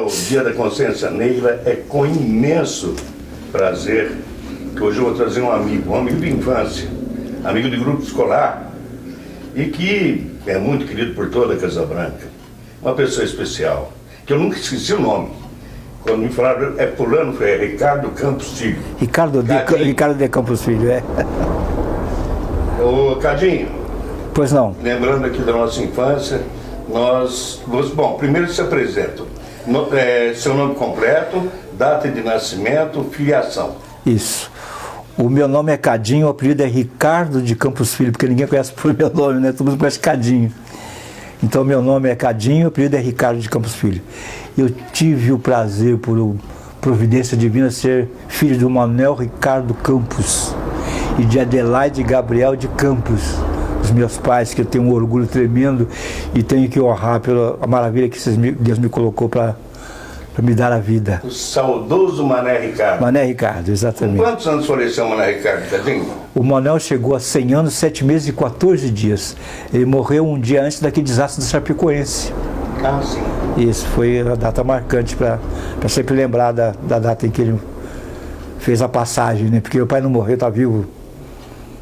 o Dia da Consciência Negra, é com imenso prazer que hoje eu vou trazer um amigo de infância, amigo de grupo escolar, e que é muito querido por toda a Casa Branca. Uma pessoa especial, que eu nunca esqueci o nome. Quando me falaram, é fulano, foi Ricardo Campos Filho. Ricardo de Campos Filho, é. Ô, Cadinho. Pois não. Lembrando aqui da nossa infância, bom, primeiro se apresentam. Seu nome completo, data de nascimento, filiação. Isso. O meu nome é Cadinho, o apelido é Ricardo de Campos Filho, porque ninguém conhece por meu nome, né? Todo mundo conhece Cadinho. Então, meu nome é Cadinho, o apelido é Ricardo de Campos Filho. Eu tive o prazer, por providência divina, ser filho do Manuel Ricardo Campos e de Adelaide Gabriel de Campos, os meus pais, que eu tenho um orgulho tremendo e tenho que honrar pela maravilha que Deus me colocou para me dar a vida. O saudoso Mané Ricardo. Mané Ricardo, exatamente. Com quantos anos faleceu o Mané Ricardo, Cadinho? O Manuel chegou a 100 anos, 7 meses e 14 dias. Ele morreu um dia antes daquele desastre do Chapecoense. Ah, sim. Isso foi a data marcante para sempre lembrar da data em que ele fez a passagem, né? Porque o pai não morreu, está vivo.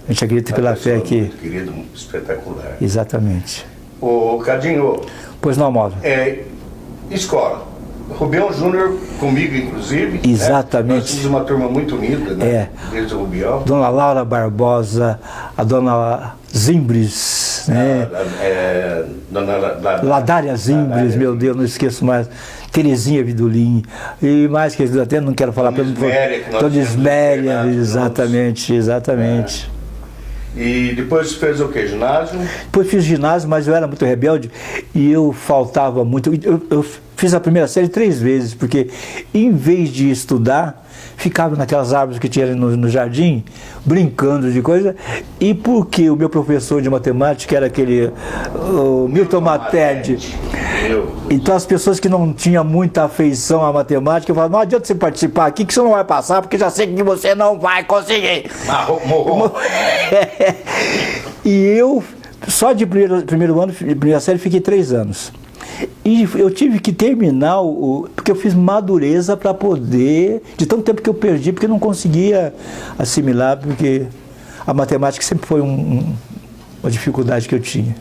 A gente acredita pela fé que... Muito querido, espetacular. Exatamente. Ô, Cadinho... Pois não, Mauro. Escola. Rubião Júnior comigo, inclusive. Exatamente. Né? Nós somos uma turma muito unida, né? Desde o Rubião. Dona Laura Barbosa, a dona Zimbres, né? Dona Ladária Zimbres, meu Deus, não esqueço mais. Terezinha Vidulin, e mais que até não quero falar pelo... Dona Isméria, exatamente. E depois fez o quê? Ginásio? Depois fiz ginásio, mas eu era muito rebelde e eu faltava muito. Eu fiz a primeira série 3 vezes, porque em vez de estudar, ficava naquelas árvores que tinha ali no jardim, brincando de coisa, e porque o meu professor de matemática era aquele Milton Matede. Então as pessoas que não tinham muita afeição à matemática falavam, não adianta você participar aqui que você não vai passar, porque já sei que você não vai conseguir. E eu, só de primeiro ano, primeira série, fiquei 3 anos. E eu tive que terminar, porque eu fiz madureza para poder, de tanto tempo que eu perdi, porque eu não conseguia assimilar, porque a matemática sempre foi uma dificuldade que eu tinha.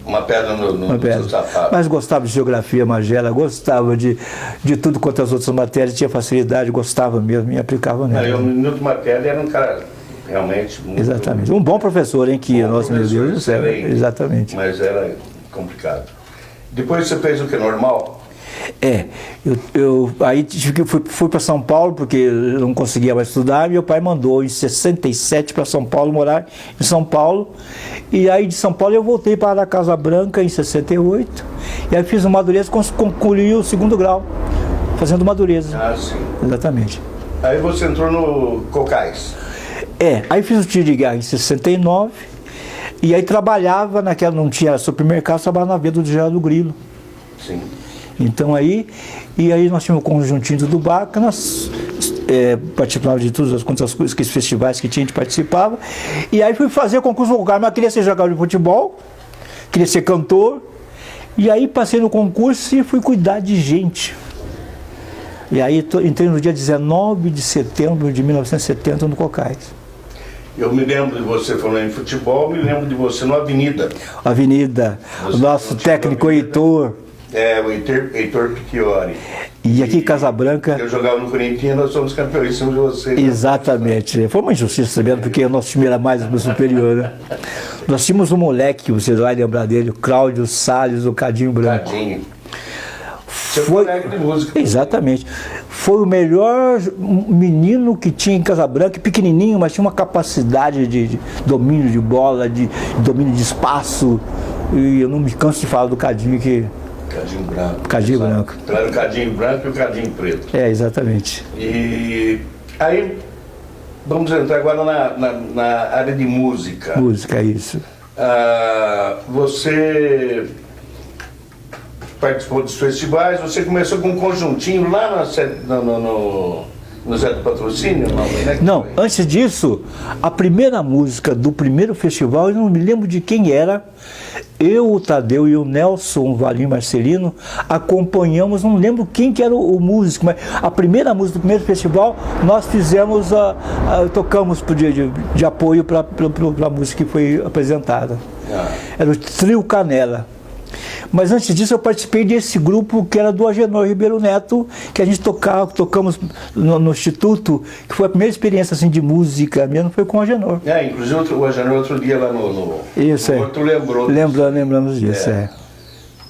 Uma pedra no sapato. Mas gostava de geografia, Magela, gostava de tudo quanto as outras matérias, tinha facilidade, gostava mesmo e aplicava nela. O Milton Matede era um cara realmente muito... Exatamente. Um bom professor, hein, que, nossa, meu Deus do céu. Exatamente. Mas era complicado. Depois você fez o que? Normal? Aí fui para São Paulo, porque eu não conseguia mais estudar, e meu pai mandou em 67 para São Paulo, morar em São Paulo, e aí de São Paulo eu voltei para a Casa Branca em 68, e aí fiz o madureza, concluí o 2º grau, fazendo madureza. Ah, sim. Exatamente. Aí você entrou no Cocais. Aí fiz o tiro de guerra em 69, e aí trabalhava não tinha supermercado, trabalhava na venda do Geraldo Grilo. Sim. Então aí nós tínhamos um conjuntinho do bar, que nós participávamos de todas as coisas, que festivais que tinha, a gente participava. E aí fui fazer concurso no lugar, mas queria ser jogador de futebol, queria ser cantor. E aí passei no concurso e fui cuidar de gente. E aí entrei no dia 19 de setembro de 1970 no Cocais. Eu me lembro de você falando em futebol, me lembro de você no Avenida. Avenida, o nosso técnico Heitor. O Heitor Picchiori. E aqui em Casa Branca... Eu jogava no Corinthians, nós somos campeões de você. Exatamente. Foi uma injustiça, sabendo, porque o nosso time era mais superior, né? Nós tínhamos um moleque, você vai lembrar dele, o Cláudio Salles, o Cadinho Branco. Cadinho. Seu colega de música. Exatamente. Foi o melhor menino que tinha em Casa Branca, pequenininho, mas tinha uma capacidade de domínio de bola, de domínio de espaço. E eu não me canso de falar do Cadinho, que... Cadinho Branco. Cadinho Branco. Era o Cadinho Branco e o Cadinho Preto. Exatamente. E aí, vamos entrar agora na área de música. Música, isso. Você participou dos festivais, você começou com um conjuntinho lá No Zé do Patrocínio? Não, né? Não, antes disso, a primeira música do primeiro festival, eu não me lembro de quem era. Eu, o Tadeu e o Nelson, o Valim Marcelino, acompanhamos, não lembro quem que era o músico, mas a primeira música do primeiro festival, nós fizemos, tocamos de apoio para a música que foi apresentada. Era o Trio Canela. Mas antes disso eu participei desse grupo que era do Agenor Ribeiro Neto, que a gente tocamos no Instituto, que foi a primeira experiência assim, de música mesmo, foi com o Agenor. Inclusive o Agenor outro dia lá no Isso, tu lembrou. Lembramos disso,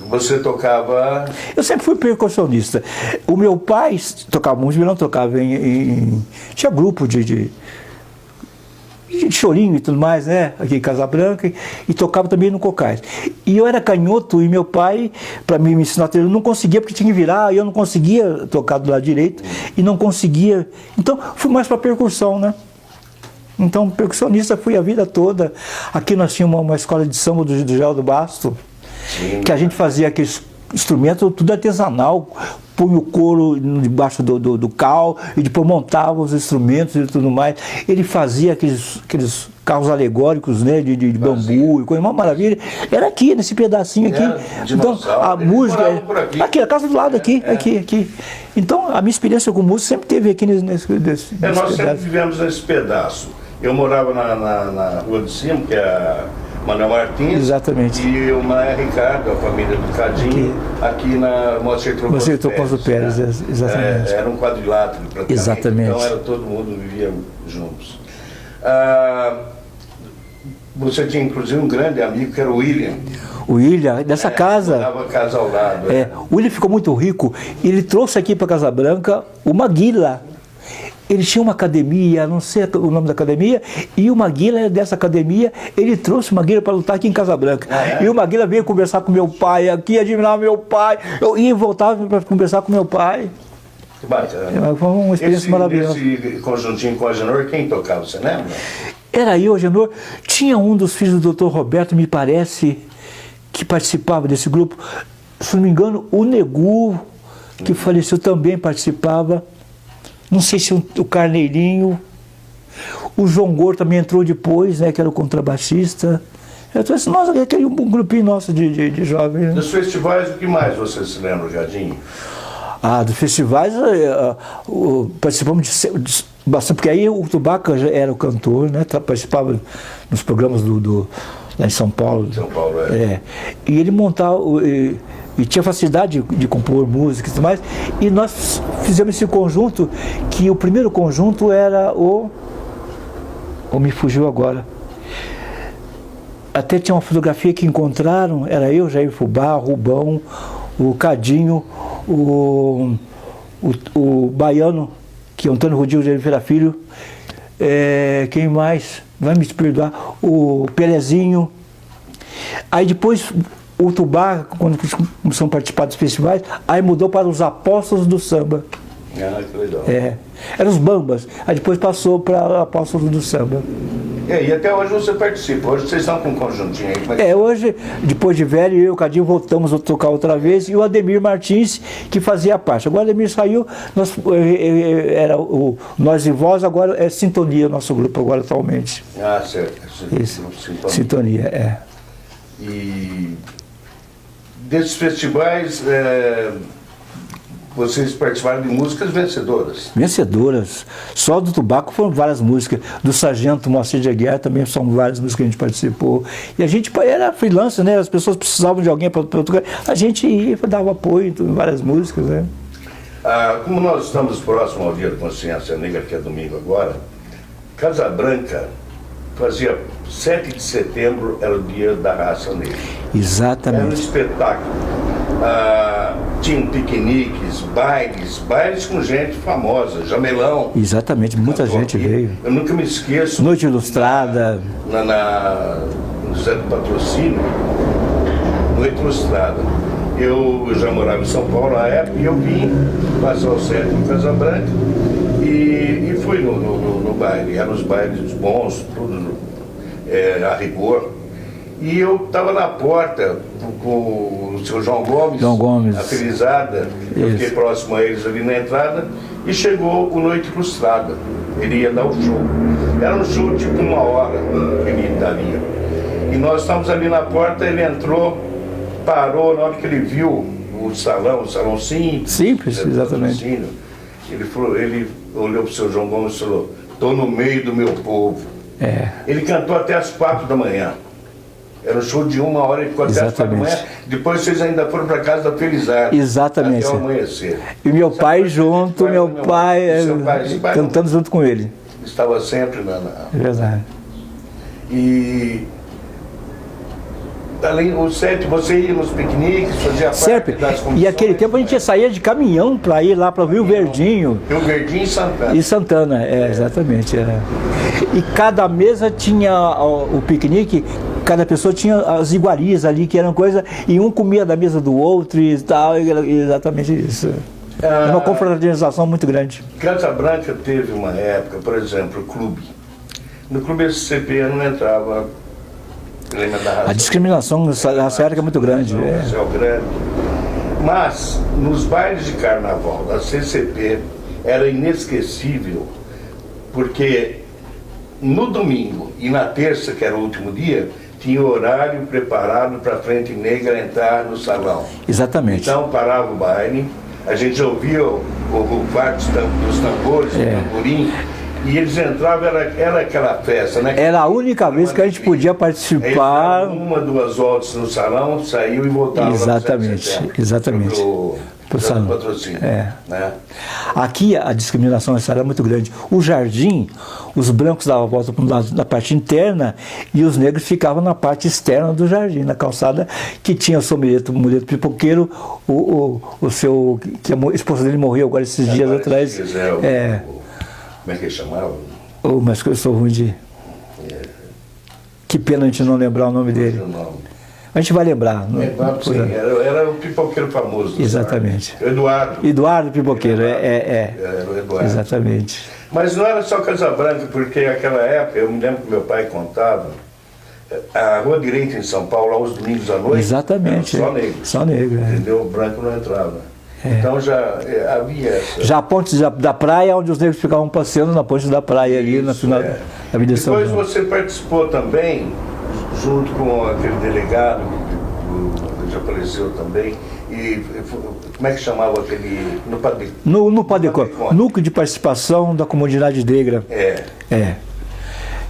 Você tocava... Eu sempre fui percussionista. O meu pai tocava música, não tocava tinha grupo de chorinho e tudo mais, né? Aqui em Casa Branca, e tocava também no Cocais. E eu era canhoto e meu pai, para me ensinar, eu não conseguia, porque tinha que virar, e eu não conseguia tocar do lado direito, e não conseguia. Então, fui mais para percussão, né? Então, percussionista fui a vida toda. Aqui nós tínhamos uma escola de samba do Geraldo Basto, que a gente fazia aqueles instrumentos, tudo artesanal, punha o couro debaixo do cal e depois montava os instrumentos e tudo mais. Ele fazia aqueles carros alegóricos, né, de bambu e coisa, uma maravilha. Era aqui, nesse pedacinho aqui. Então, a música... Aqui, a casa do lado, aqui. Então, a minha experiência com música sempre teve aqui nesse nós pedaço. sempre vivemos nesse pedaço. Eu morava na rua de cima, que é a Manuel Martins. Exatamente. E o Maia Ricardo, a família do Cadinho, aqui na Moacir Trocoso Pérez, né? Exatamente. Era um quadrilátero praticamente. Exatamente. Então era todo mundo vivia juntos. Você tinha inclusive um grande amigo que era o William. O William, dessa casa. Morava casa ao lado. O William ficou muito rico. Ele trouxe aqui para Casa Branca o Maguila. Ele tinha uma academia, não sei o nome da academia, e o Maguila dessa academia, ele trouxe o Maguila para lutar aqui em Casa Branca. E o Maguila veio conversar com meu pai aqui, admirar meu pai. Eu ia e voltava para conversar com meu pai. Que bacana. Foi uma experiência maravilhosa. Esse conjuntinho com o Agenor, quem tocava, você lembra? Era eu, Agenor. Tinha um dos filhos do Dr. Roberto, me parece, que participava desse grupo. Se não me engano, o Negu, que faleceu, também participava. Não sei se o Carneirinho, o João Gordo também entrou depois, né, que era o contrabaixista. Então, aquele um grupinho nosso de jovens. Né? Dos festivais, o que mais você se lembra, Jardim? Dos festivais, participamos de bastante, porque aí o Tubaca já era o cantor, né, participava nos programas lá em São Paulo. São Paulo, E ele montava... E tinha facilidade de compor música e tudo mais. E nós fizemos esse conjunto, que o primeiro conjunto era me fugiu agora. Até tinha uma fotografia que encontraram, era eu, Jair Fubá, Rubão, o Cadinho, o Baiano, que é o Antônio Rodrigo de Oliveira Filho, quem mais? Vai me perdoar, o Pelezinho. Aí depois... O Tubá, quando começou a participar dos festivais, aí mudou para os Apóstolos do Samba. Que legal. Eram os Bambas, aí depois passou para Apóstolos do Samba. E até hoje você participa, hoje vocês estão com um conjuntinho aí. Hoje, depois de velho, eu e o Cadinho voltamos a tocar outra vez, e o Ademir Martins, que fazia parte. Agora o Ademir saiu, era o Nós e Voz, agora é Sintonia, o nosso grupo agora atualmente. Certo. Isso. Sintonia, E... desses festivais, vocês participaram de músicas vencedoras? Vencedoras. Só do Tubaco foram várias músicas. Do Sargento Moacir de Aguiar também são várias músicas que a gente participou. E a gente era freelancer, né? As pessoas precisavam de alguém para tocar. A gente ia, dava apoio em várias músicas, né? Como nós estamos próximos ao Dia da Consciência Negra, que é domingo agora, Casa Branca fazia 7 de setembro, era o Dia da Raça Negra. Exatamente. Era um espetáculo. Tinha piqueniques, bailes com gente famosa, Jamelão. Exatamente, muita gente veio. Eu nunca me esqueço. Noite Ilustrada. No Zé do Patrocínio, Noite Ilustrada. Eu já morava em São Paulo na época e eu vim passar o centro em Casa Branca e fui no baile. Eram os bailes bons, tudo a rigor. E eu estava na porta com o seu João Gomes, João Gomes. a felizada. Eu fiquei próximo a eles ali na entrada E chegou o Noite Frustrada. Ele ia dar o show. Era um show tipo 1 hora que ele daria. E nós estávamos ali na porta, ele entrou, parou, na hora que ele viu o salão simples. Simples, exatamente. Ele olhou para o seu João Gomes e falou: estou no meio do meu povo. Ele cantou até as 4 da manhã. Era um show de 1 hora, ele ficou até as 4 da manhã. Depois vocês ainda foram para casa da Felizardo. Exatamente. Até o amanhecer. E meu pai junto, meu pai cantando junto com ele. Estava sempre na... É verdade. E... além do sete, você ia nos piqueniques, fazia parte sempre. das comissões. E aquele tempo a gente saía de caminhão para ir lá para o Rio Verdinho. Rio Verdinho e Santana. E Santana, exatamente. E cada mesa tinha o piquenique, cada pessoa tinha as iguarias ali, que eram coisas, e um comia da mesa do outro e tal, exatamente isso. É uma confraternização muito grande. Casa Branca teve uma época, por exemplo, o clube. No clube SCP não entrava. Lembra da razão? A discriminação racial é muito grande. Grande. Mas, nos bailes de carnaval da CCP, era inesquecível, porque no domingo e na terça, que era o último dia, tinha horário preparado para a Frente Negra entrar no salão. Exatamente. Então parava o baile, a gente ouvia o quarto dos tambores, o tamborim, e eles entravam, era aquela festa, né? Era a única vez que a gente podia participar. 1, 2 voltas no salão, saiu e voltava. Exatamente, exatamente. Pro salão. Patrocínio. Né? Aqui a discriminação racial é muito grande. O jardim, os brancos davam a volta na parte interna e os negros ficavam na parte externa do jardim, na calçada, que tinha o seu muleto pipoqueiro, o seu, que a esposa dele morreu agora esses dias atrás. Como é que ele chamava? Mas eu sou ruim de... Que pena a gente não lembrar o nome dele. A gente vai lembrar. Sim, era o pipoqueiro famoso. Exatamente. Eduardo Pipoqueiro, Era o Eduardo. Exatamente. Mas não era só Casa Branca, porque naquela época, eu me lembro que meu pai contava, a Rua Direita em São Paulo, aos domingos à noite, exatamente, só negro. Só negro. Entendeu? O branco não entrava. Então já havia essa... Já a ponte da praia, onde os negros ficavam passeando na ponte da praia ali, na final da Avenida São João. Depois você participou também, junto com aquele delegado, que já faleceu também, e como é que chamava aquele... No Padecon, Núcleo de Participação da Comunidade Negra.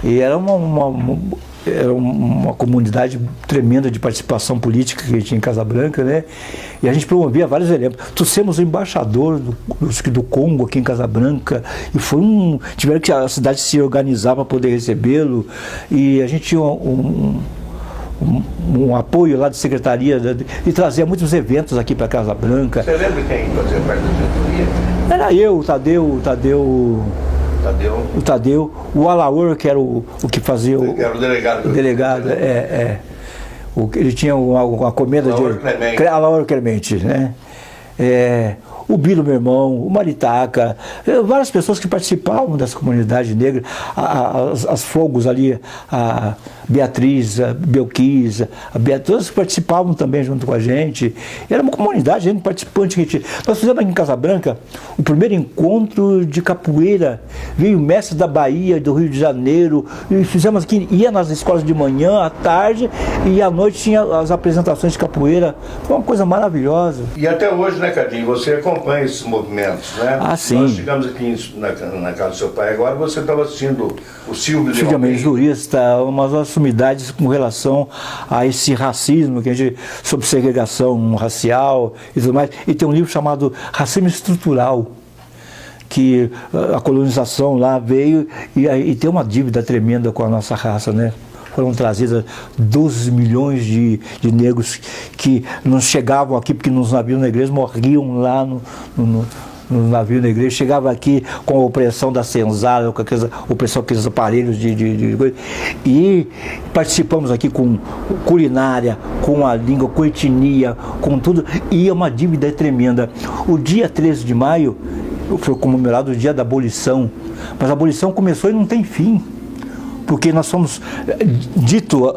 E era uma comunidade tremenda de participação política que tinha em Casa Branca, né? E a gente promovia vários eventos. Trouxemos o embaixador do Congo aqui em Casa Branca, e tiveram que a cidade se organizar para poder recebê-lo, e a gente tinha um apoio lá de secretaria e trazia muitos eventos aqui para Casa Branca. Você lembra quem fazia parte da diretoria? Era eu, o Tadeu, o Alaor, que era o que fazia Era o delegado. O delegado, ele tinha uma comenda de... Alaor Clemente, né? O Bilo, meu irmão, o Maritaca, várias pessoas que participavam dessa comunidade negra, as fogos ali, a Beatriz, a Belquisa, todas participavam também junto com a gente. Era uma comunidade, gente participante. Nós fizemos aqui em Casa Branca o primeiro encontro de capoeira. Veio o mestre da Bahia, do Rio de Janeiro, e fizemos aqui, ia nas escolas de manhã, à tarde, e à noite tinha as apresentações de capoeira. Foi uma coisa maravilhosa. E até hoje, né, Cadinho, você acompanha esses movimentos, né? Ah, sim. Nós chegamos aqui na casa do seu pai agora, você estava assistindo o Silvio de Almeida, jurista, umas sumidades com relação a esse racismo, que a gente, sobre segregação racial e tudo mais. E tem um livro chamado Racismo Estrutural, que a colonização lá veio e tem uma dívida tremenda com a nossa raça, né? Foram trazidas 12 milhões de negros que não chegavam aqui porque nos navios negreiros morriam lá no navio negreiro, chegava aqui com a opressão da senzala, com aquela opressão, aqueles aparelhos de coisa. E participamos aqui com culinária, com a língua, com etnia, com tudo, e é uma dívida tremenda. O dia 13 de maio foi comemorado o dia da abolição, mas a abolição começou e não tem fim. porque nós fomos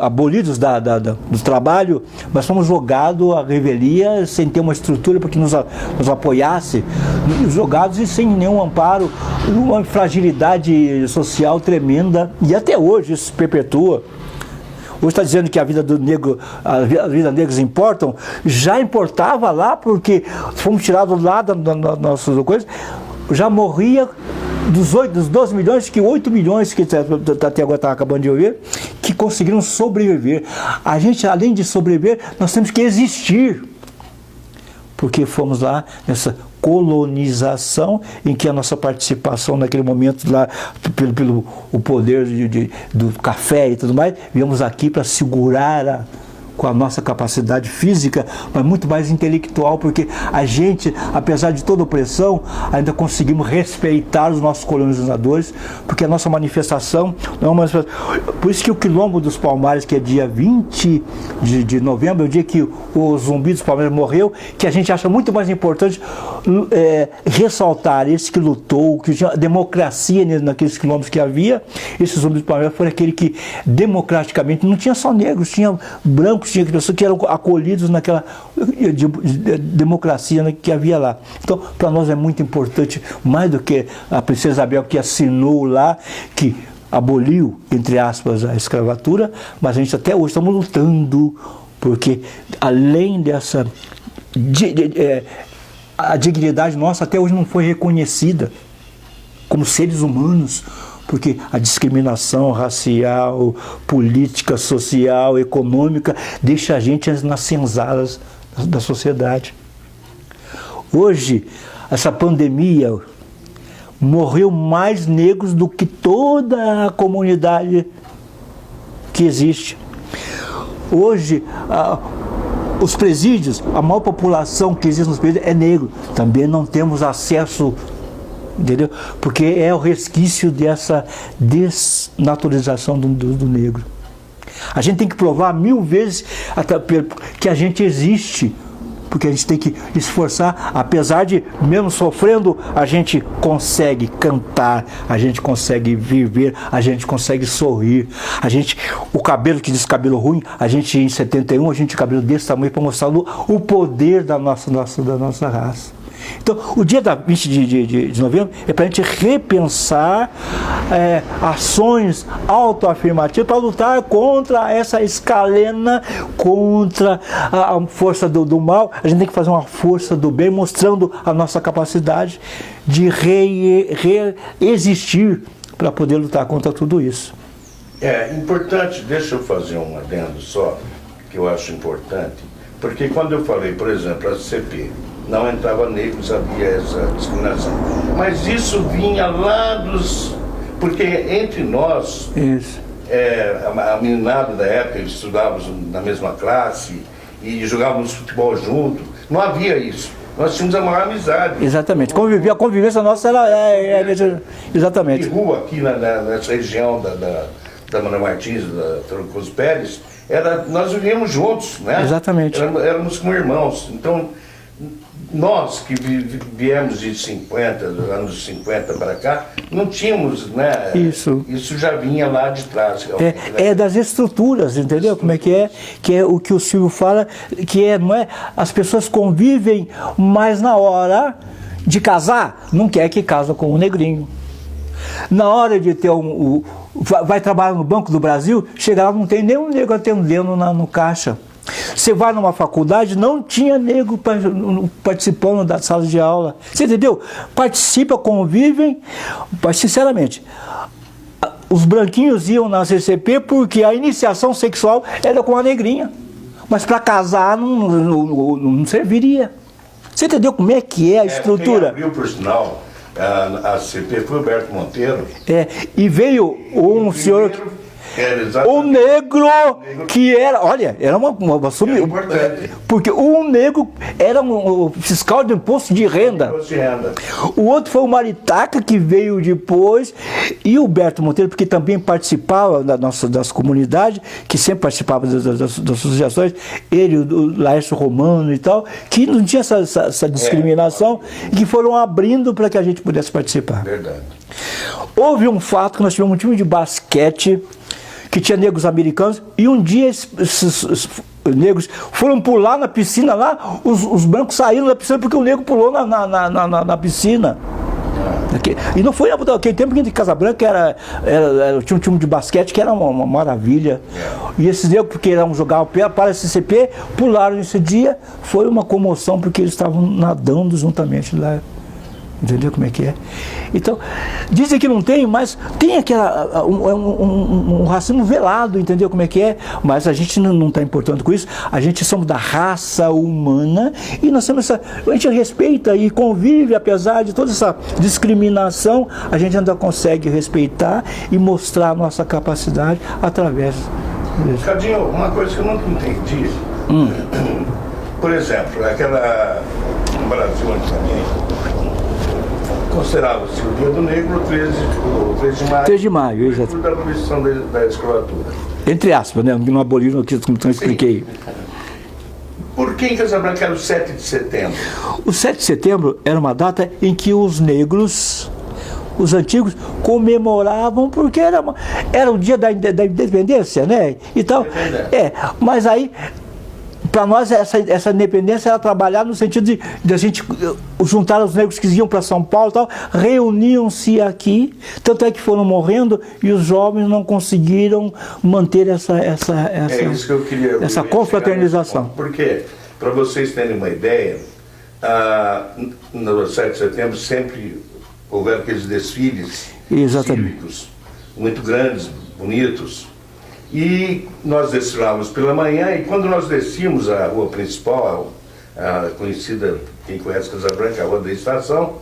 abolidos do trabalho, mas fomos jogados à revelia sem ter uma estrutura para que nos apoiasse, jogados e sem nenhum amparo, uma fragilidade social tremenda, e até hoje isso se perpetua. Hoje está dizendo que a vida do negro, a vida negros importam, já importava lá, porque fomos tirados lá da nossa coisa, já morria dos 12 milhões, que 8 milhões, que até agora está acabando de ouvir, que conseguiram sobreviver. A gente, além de sobreviver, nós temos que existir, porque fomos lá nessa colonização, em que a nossa participação naquele momento lá, pelo o poder do café e tudo mais, viemos aqui para segurar com a nossa capacidade física, mas muito mais intelectual, porque a gente, apesar de toda opressão, ainda conseguimos respeitar os nossos colonizadores, porque a nossa manifestação não é uma manifestação. Por isso que o Quilombo dos Palmares, que é dia 20 de novembro, é o dia que o Zumbi dos Palmares morreu, que a gente acha muito mais importante ressaltar esse que lutou, que tinha democracia naqueles quilombos que havia. Esse Zumbi dos Palmares foi aquele que democraticamente, não tinha só negros, tinha brancos, tinha pessoas que eram acolhidos naquela democracia que havia lá. Então, para nós é muito importante, mais do que a princesa Isabel, que assinou lá, que aboliu, entre aspas, a escravatura, mas a gente até hoje estamos lutando, porque além dessa a dignidade nossa até hoje não foi reconhecida como seres humanos, porque a discriminação racial, política, social, econômica deixa a gente nas senzalas da sociedade. Hoje, essa pandemia morreu mais negros do que toda a comunidade que existe. Hoje, os presídios, a maior população que existe nos presídios é negro. Também não temos acesso, entendeu? Porque é o resquício dessa desnaturalização do negro. A gente tem que provar 1000 vezes que a gente existe, porque a gente tem que esforçar, apesar de, mesmo sofrendo, a gente consegue cantar, a gente consegue viver, a gente consegue sorrir. O cabelo que diz cabelo ruim, a gente em 71, a gente tinha cabelo desse tamanho para mostrar o poder da nossa raça. Então, o dia da 20 de novembro é para a gente repensar ações autoafirmativas para lutar contra essa escalena, contra a força do mal. A gente tem que fazer uma força do bem, mostrando a nossa capacidade de reexistir para poder lutar contra tudo isso. É importante, deixa eu fazer um adendo só, que eu acho importante, porque quando eu falei, por exemplo, a CP, não entrava negros, havia essa discriminação. Mas isso vinha lá porque entre nós, a meninada da época, estudávamos na mesma classe e jogávamos futebol junto, não havia isso. Nós tínhamos a maior amizade. Exatamente. A convivência nossa era... exatamente. E rua aqui nessa região da Manuel Martins, da Trancoso Pérez, nós vivíamos juntos, né? Exatamente. Éramos como irmãos. Então, nós que viemos de anos 50 para cá, não tínhamos, né? Isso já vinha lá de trás. É das estruturas, entendeu? Como é que é? Que é o que o Silvio fala, não é? As pessoas convivem, mas na hora de casar, não quer que casa com um negrinho. Na hora de ter vai trabalhar no Banco do Brasil, chega lá, não tem nenhum negro atendendo no caixa. Você vai numa faculdade, não tinha negro participando da sala de aula. Você entendeu? Participa, convivem, mas sinceramente, os branquinhos iam na CCP porque a iniciação sexual era com a negrinha. Mas para casar não serviria. Você entendeu como é que é a estrutura? Quem abriu, por sinal, a CCP foi o Alberto Monteiro. E veio um senhor... O negro que era, olha, era uma importante. Porque um negro era um fiscal de imposto de renda. O outro foi o Maritaca, que veio depois, e o Berto Monteiro, porque também participava das comunidades, que sempre participava das associações, ele, o Laércio Romano e tal, que não tinha essa discriminação, e que foram abrindo para que a gente pudesse participar. Verdade. Houve um fato que nós tivemos um time de basquete que tinha negros americanos, e um dia esses negros foram pular na piscina lá, os brancos saíram da piscina porque o negro pulou na piscina. E não foi naquele tempo que em Casabranca tinha um time de basquete que era uma maravilha. E esses negros, porque eram jogar para a SCP, pularam nesse dia, foi uma comoção porque eles estavam nadando juntamente lá. Entendeu como é que é? Então, dizem que não tem, mas tem um racismo velado, entendeu como é que é? Mas a gente não está importando com isso, a gente somos da raça humana e nós temos a gente respeita e convive, apesar de toda essa discriminação, a gente ainda consegue respeitar e mostrar a nossa capacidade através disso. Cadinho, uma coisa que eu nunca entendi, por exemplo, no Brasil antigamente, considerava-se o Dia do Negro, o 13 de maio. 3 de maio, exato. Da abolição da escravatura. Entre aspas, né? Não aboliram aqui, como eu expliquei. Por que em Casablanca era o 7 de setembro? O 7 de setembro era uma data em que os negros, os antigos, comemoravam, porque era o dia da independência, né? Então, mas aí, para nós, essa independência era trabalhar no sentido de a gente juntar os negros que iam para São Paulo e tal, reuniam-se aqui, tanto é que foram morrendo e os jovens não conseguiram manter essa isso que eu queria confraternização. Porque, para vocês terem uma ideia, no 7 de setembro sempre houveram aqueles desfiles cívicos muito grandes, bonitos. E nós desfilávamos pela manhã, e quando nós descíamos a rua principal, a conhecida, quem conhece Casablanca, a Rua da Estação,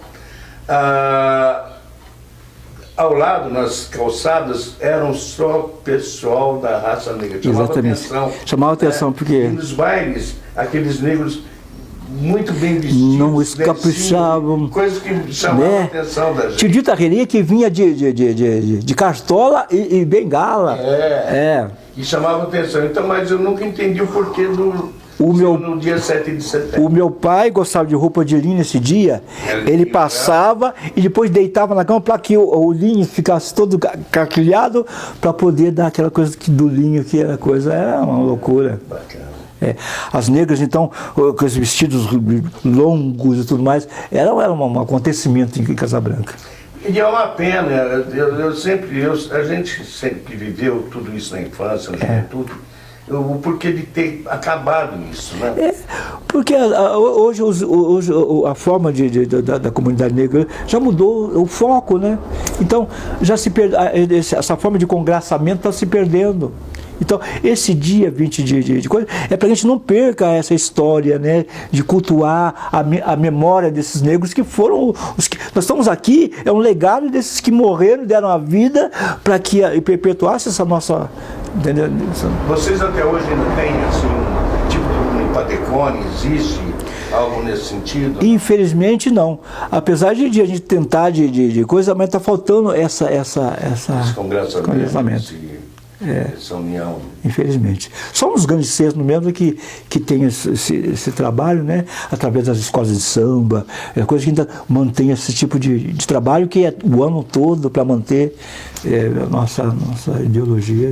ao lado, nas calçadas, eram só pessoal da raça negra. Chamava atenção, porque... E nos bailes, aqueles negros muito bem vestidos, não escaprichavam, coisas que chamavam a atenção da gente. Tinha dita que vinha de cartola e bengala. E chamava atenção. Então, mas eu nunca entendi o porquê no dia 7 de setembro. O meu pai gostava de roupa de linho nesse dia. Ele passava e depois deitava na cama para que o linho ficasse todo carquilhado, para poder dar aquela coisa do linho, que era uma loucura. Bacana. As negras, então, com os vestidos longos e tudo mais, era um acontecimento em Casablanca. E é uma pena, a gente sempre viveu tudo isso na infância, na juventude, o porquê de ter acabado isso, né? Porque hoje a forma da comunidade negra já mudou o foco, né? Então, já essa forma de congraçamento está se perdendo. Então, esse dia 20 de coisa, é para a gente não perca essa história, né, de cultuar a memória desses negros que foram os que... Nós estamos aqui, é um legado desses que morreram, deram a vida para que perpetuasse essa nossa... Entendeu? Vocês até hoje ainda têm, assim, tipo de Padecone, existe algo nesse sentido? Infelizmente não. Apesar de a gente tentar de coisa, mas está faltando esse congressamento. Essa união. Infelizmente. Só nos grandes centros mesmo que tem esse trabalho, né? Através das escolas de samba, coisa que ainda mantém esse tipo de trabalho, que é o ano todo para manter a nossa ideologia,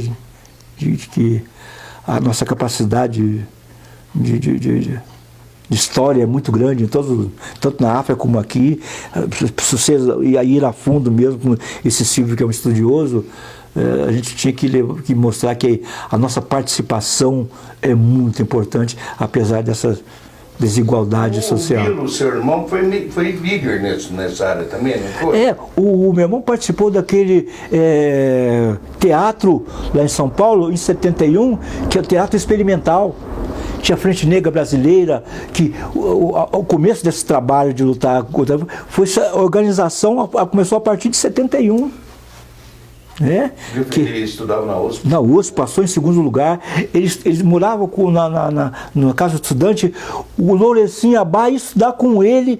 de que a nossa capacidade de história é muito grande, tanto na África como aqui. Se você ir a fundo mesmo, com esse Silvio que é um estudioso, a gente tinha que mostrar que a nossa participação é muito importante, apesar dessa desigualdade social. O seu irmão foi líder nessa área também, não foi? O meu irmão participou daquele teatro lá em São Paulo, em 71, que é o Teatro Experimental. Tinha a Frente Negra Brasileira, que o começo desse trabalho de lutar contra... A organização começou a partir de 71. Ele estudava na USP? Na USP, passou em segundo lugar. Eles moravam na casa do estudante. O Lourencinho Abá ia estudar com ele,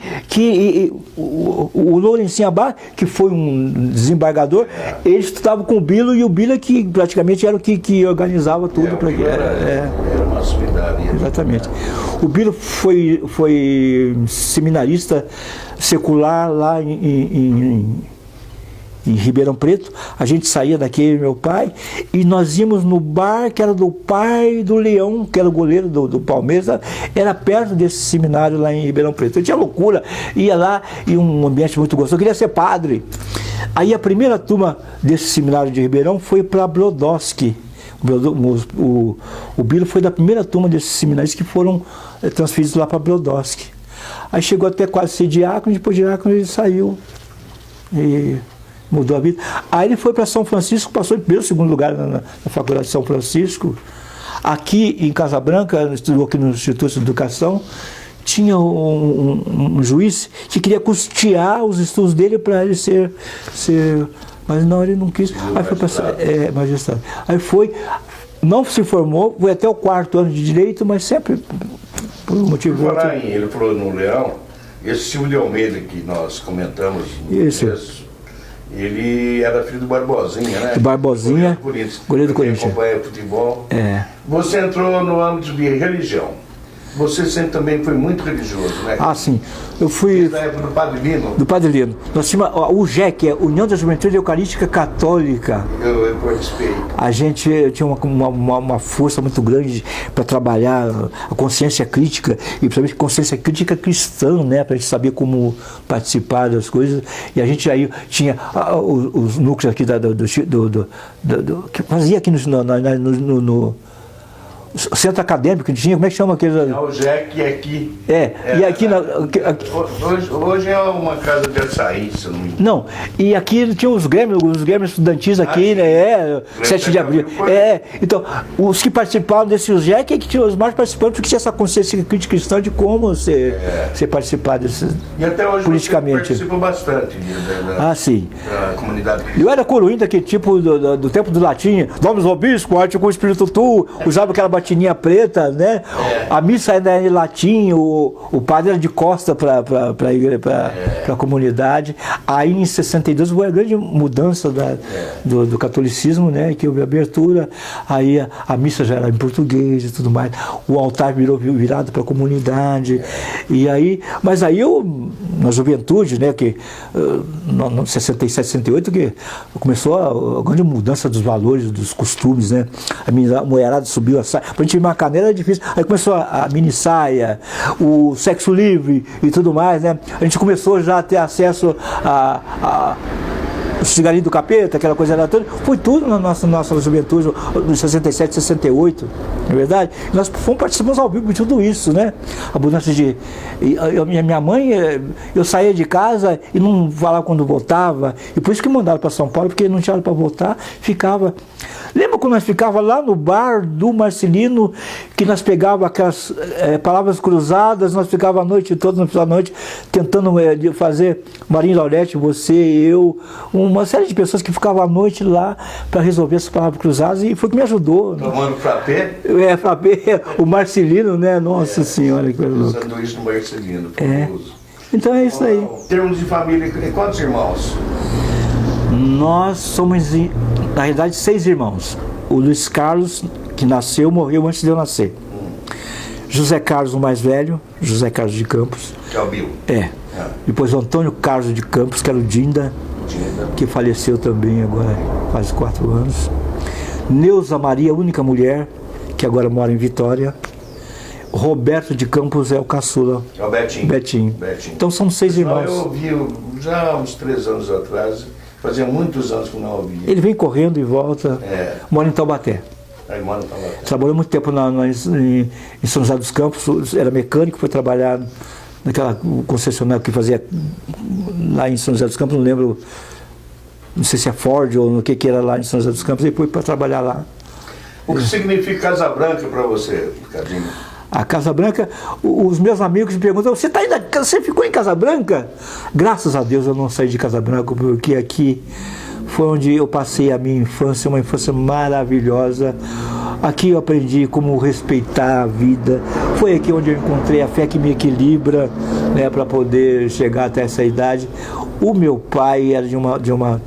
o Lourencinho Abá, que foi um desembargador, ele estudava com o Bilo, e o Bilo que praticamente era o que organizava tudo. Era uma sumidade. Exatamente. O Bilo foi seminarista secular lá em em Ribeirão Preto, a gente saía daqui, meu pai, e nós íamos no bar que era do pai do Leão, que era o goleiro do Palmeiras, era perto desse seminário lá em Ribeirão Preto. Eu tinha loucura, ia lá, e um ambiente muito gostoso, eu queria ser padre. Aí a primeira turma desse seminário de Ribeirão foi para Brodowski. O Biro foi da primeira turma desses seminários que foram transferidos lá para Brodowski. Aí chegou até quase ser diácono, depois de diácono ele saiu e mudou a vida. Aí ele foi para São Francisco, passou em primeiro, segundo lugar na Faculdade de São Francisco. Aqui em Casabranca, estudou aqui no Instituto de Educação, tinha um juiz que queria custear os estudos dele para ele ser mas não, ele não quis. Aí foi para magistrado. Aí foi, não se formou, foi até o 4º ano de direito, mas sempre por um motivo outro. Ele falou no Leão, esse Silvio de Almeida que nós comentamos no começo, ele era filho do Barbosinha, né? Do Barbosinha, goleiro do Corinthians. Acompanha futebol. Você entrou no âmbito de religião. Você sempre também foi muito religioso, né? Ah, sim. Eu fui... Da época do Padre Lino? Do Padre Lino. Nós tínhamos o UJEC, é União da Juventude Eucarística Católica. Eu participei. A gente tinha uma força muito grande para trabalhar a consciência crítica, e principalmente consciência crítica cristã, né? Para a gente saber como participar das coisas. E a gente aí tinha os núcleos aqui que fazia aqui no centro acadêmico que tinha, como é que chama aquele? O JEC aqui. E aqui hoje é uma casa de açaí, se eu não me engano. Não, e aqui tinha os grêmios estudantis aqui, né? 7 de abril. Então, os que participavam desse JEC, que tinham os mais participantes, porque tinha essa consciência crítica cristã de como você participar desse. E até hoje politicamente. Você participa bastante sim. Da comunidade cristã. Eu era coroinha daquele tipo do tempo do latim, Domus Vobiscum, arte com o Espírito Tu, usava aquela batininha preta, né? A missa ainda era em latim, o padre era de costa para a comunidade. Aí em 62 foi a grande mudança do catolicismo, né? Que houve abertura, aí a missa já era em português e tudo mais, o altar virou virado para a comunidade. E aí, mas aí eu, na juventude, né? Que no 67, 68, que começou a grande mudança dos valores, dos costumes, né? A mulherada subiu a saia. Para a gente ir uma canela era difícil. Aí começou a mini saia, o sexo livre e tudo mais, né? A gente começou já a ter acesso o cigarinho do capeta, aquela coisa era toda. Foi tudo na nossa juventude, nos 67, 68, não é verdade? Nós participamos ao vivo de tudo isso, né? A mudança de... Minha mãe, eu saía de casa e não falava quando voltava, e por isso que mandaram para São Paulo, porque não tinha hora para voltar, ficava... Lembra quando nós ficávamos lá no bar do Marcelino, que nós pegávamos aquelas palavras cruzadas, nós ficávamos a noite toda, a noite, tentando fazer Marinho Laurete, você, eu, uma série de pessoas que ficavam à noite lá para resolver essas palavras cruzadas, e foi que me ajudou. Tomando frappé? Frappé, o Marcelino, né? Nossa Senhora, que coisa louca. Sanduíche do Marcelino, famoso. Então é isso aí. Em termos de família, quantos irmãos? Nós somos, na realidade, 6 irmãos. O Luiz Carlos, que morreu antes de eu nascer. José Carlos, o mais velho, José Carlos de Campos. Que é o Bill. Depois o Antônio Carlos de Campos, que era o Dinda, que faleceu também agora quase 4 anos. Neuza Maria, única mulher, que agora mora em Vitória. Roberto de Campos é o caçula. É o Betinho. Então são 6 irmãos. Eu ouvi já há uns 3 anos atrás, fazia muitos anos que não ouvia. Ele vem correndo e volta, mora em Taubaté. Trabalhou muito tempo em São José dos Campos, era mecânico, foi trabalhar naquela concessionária que fazia lá em São José dos Campos, não lembro, não sei se é Ford ou no que era lá em São José dos Campos, e foi para trabalhar lá. O que significa Casa Branca para você, Ricardinho? A Casa Branca, os meus amigos me perguntam, você ficou em Casa Branca? Graças a Deus eu não saí de Casa Branca, porque aqui foi onde eu passei a minha infância, uma infância maravilhosa. Aqui eu aprendi como respeitar a vida. Foi aqui onde eu encontrei a fé que me equilibra, né, para poder chegar até essa idade. O meu pai era de uma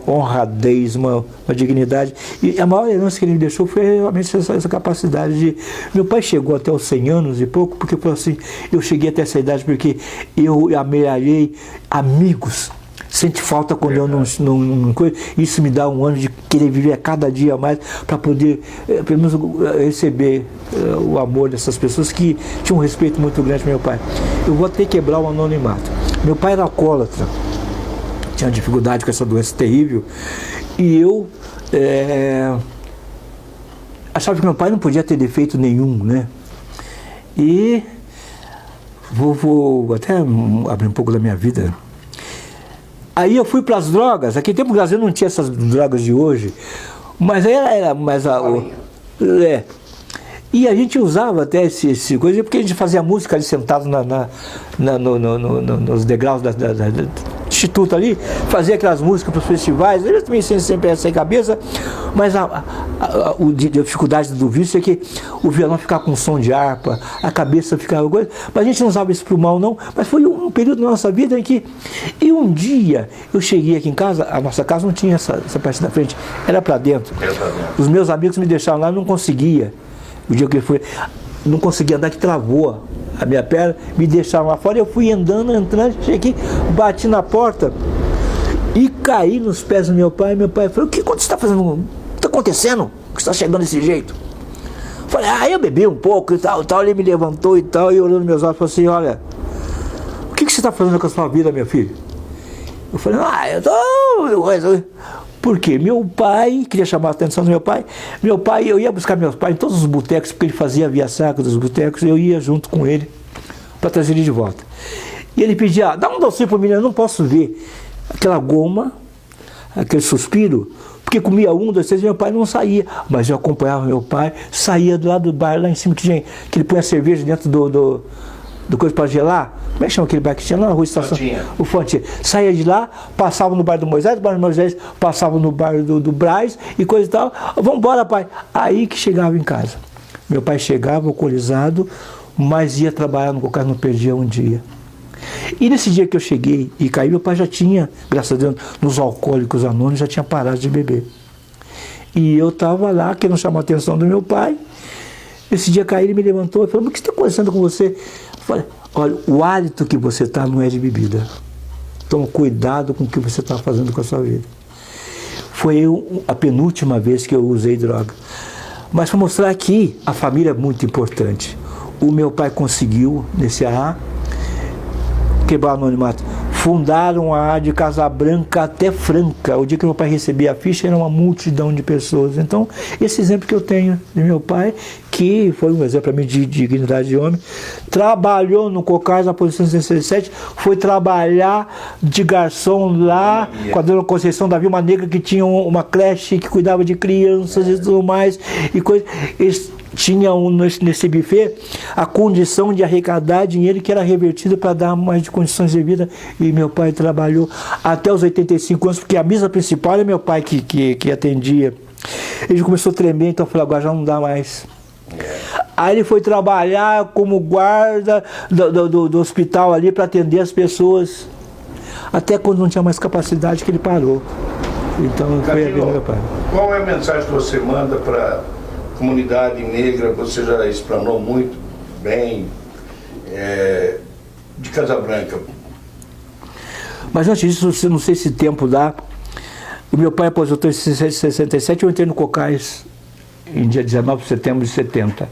honradez, uma dignidade. E a maior herança que ele me deixou foi realmente essa capacidade de... Meu pai chegou até os 100 anos e pouco, porque falou assim, eu cheguei até essa idade porque eu amealhei amigos sente falta quando eu não isso me dá um ânimo de querer viver cada dia mais para poder, pelo menos, receber o amor dessas pessoas que tinham um respeito muito grande ao meu pai. Eu vou ter que quebrar o anonimato. Meu pai era alcoólatra, tinha dificuldade com essa doença terrível, e eu achava que meu pai não podia ter defeito nenhum, né? E vou até abrir um pouco da minha vida. Aí eu fui para as drogas. Naquele tempo o Brasil não tinha essas drogas de hoje, mas era mais e a gente usava até esse coisa, porque a gente fazia música ali sentado nos degraus do instituto ali, fazia aquelas músicas para os festivais. Eu também sempre sem cabeça, mas a dificuldade do vício é que o violão ficava com som de harpa, a cabeça ficava coisa, mas a gente não usava isso para o mal não, mas foi um período da nossa vida em que, e um dia eu cheguei aqui em casa, a nossa casa não tinha essa parte da frente, era para dentro. Os meus amigos me deixaram lá, eu não conseguia. O dia que eu fui, não conseguia andar, que travou a minha perna, me deixaram lá fora, eu fui entrando, cheguei aqui, bati na porta e caí nos pés do meu pai. Meu pai falou: o que você está fazendo? O que está acontecendo? Que você está chegando desse jeito? Falei: eu bebi um pouco e tal. Ele me levantou e tal, e olhando nos meus olhos, falou assim: olha, o que você está fazendo com a sua vida, meu filho? Eu falei: eu estou... Por quê? Meu pai, queria chamar a atenção do meu pai, eu ia buscar meu pai em todos os botecos, porque ele fazia via sacra dos botecos, eu ia junto com ele para trazer ele de volta. E ele pedia: dá um docinho para o menino, eu não posso ver aquela goma, aquele suspiro, porque comia 1, 2, 3 e meu pai não saía, mas eu acompanhava meu pai, saía do lado do bar lá em cima, que ele põe a cerveja dentro do coisa para gelar. Como é que chama aquele bar que tinha lá na rua Estação? O Fontinha. Saía de lá, passava no bar do Moisés, passava no bar do Braz e coisa e tal. Vamos embora, pai. Aí que chegava em casa. Meu pai chegava alcoolizado, mas ia trabalhar no Cocais, não perdia um dia. E nesse dia que eu cheguei e caí, meu pai já tinha, graças a Deus, nos Alcoólicos Anônimos, já tinha parado de beber. E eu estava lá, que não chamou a atenção do meu pai. Esse dia caí, ele me levantou e falou: o que está acontecendo com você? Eu falei: olha, o hálito que você está não é de bebida. Toma cuidado com o que você está fazendo com a sua vida. Foi a penúltima vez que eu usei droga. Mas para mostrar que a família é muito importante. O meu pai conseguiu, nesse AA, quebrar o anonimato. Fundaram a AA de Casabranca até Franca. O dia que meu pai recebia a ficha, era uma multidão de pessoas. Então, esse exemplo que eu tenho de meu pai, que foi um exemplo para mim de dignidade de homem, trabalhou no Cocais, na posição 67, foi trabalhar de garçom lá, com a dona Conceição da Vilma Negra, que tinha uma creche que cuidava de crianças e tudo mais, e coisa. Eles tinham nesse buffet a condição de arrecadar dinheiro que era revertido para dar mais de condições de vida, e meu pai trabalhou até os 85 anos, porque a missa principal era meu pai que atendia. Ele começou a tremer, então eu falei: agora já não dá mais. Aí ele foi trabalhar como guarda do hospital ali para atender as pessoas, até quando não tinha mais capacidade que ele parou. Então foi a vida do meu pai. Qual é a mensagem que você manda para a comunidade negra? Você já explanou muito bem, de Casabranca. Mas antes disso, não sei se tempo dá. O meu pai aposentou em 67, eu entrei no Cocais em dia 19 de setembro de 70.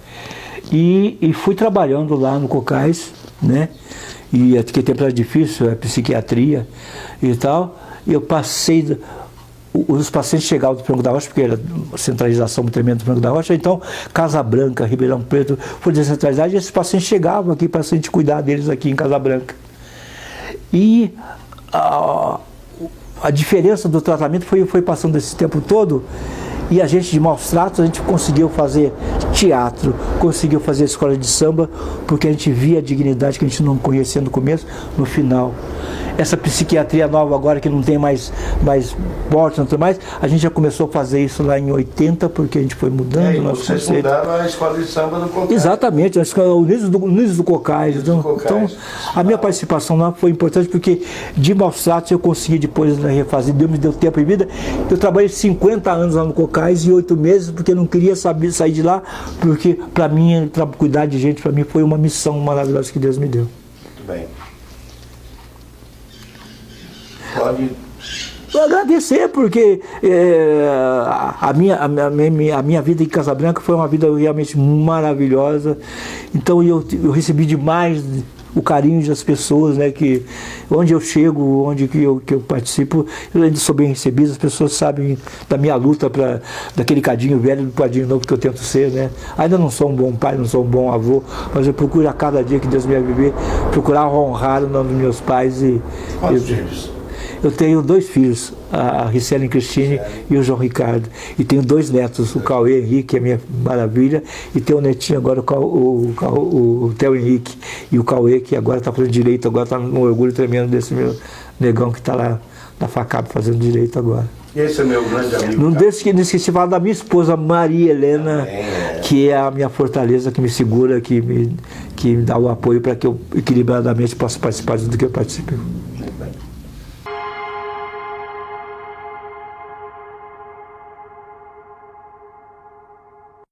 E fui trabalhando lá no Cocais, né? E aquele tempo era difícil, a psiquiatria e tal. E eu passei... Os pacientes chegavam do Franco da Rocha, porque era a centralização tremenda do Franco da Rocha, então Casabranca, Ribeirão Preto, foi descentralizado, e esses pacientes chegavam aqui para a gente cuidar deles aqui em Casabranca. E a diferença do tratamento foi passando esse tempo todo, e a gente, de maus tratos, a gente conseguiu fazer teatro, conseguiu fazer escola de samba, porque a gente via a dignidade que a gente não conhecia no começo, no final. Essa psiquiatria nova agora, que não tem mais morte, não tem mais, a gente já começou a fazer isso lá em 80, porque a gente foi mudando o nosso conceito. Vocês mudaram a escola de samba do Cocais. Exatamente, o início do Cocais. Então, a minha participação lá foi importante, porque de maus tratos eu consegui depois refazer, Deus me deu tempo e vida. Eu trabalhei 50 anos lá no Cocais e 8 meses, porque eu não queria sair de lá, porque para mim, cuidar de gente, para mim foi uma missão maravilhosa que Deus me deu. Muito bem. sua vida? Eu agradecer, porque a minha vida em Casabranca foi uma vida realmente maravilhosa. Então eu recebi demais o carinho das pessoas, né, que onde eu chego, onde que eu participo, eu ainda sou bem recebido, as pessoas sabem da minha luta daquele cadinho velho do cadinho novo que eu tento ser, né. Ainda não sou um bom pai, não sou um bom avô, mas eu procuro a cada dia que Deus me viver, procurar honrar o nome dos meus pais. Quantos filhos? Eu tenho 2 filhos, a Ricele Cristine e o João Ricardo. E tenho 2 netos, o Cauê Henrique, que é minha maravilha, e tenho um netinho agora, o Theo Henrique, e o Cauê, que agora está fazendo direito, agora está no orgulho tremendo desse meu negão que está lá na FACAP fazendo direito agora. E esse é meu grande amigo. Não deixe que esqueci falar da minha esposa, Maria Helena, que é a minha fortaleza, que me segura, que me dá o apoio para que eu equilibradamente possa participar de tudo que eu participo.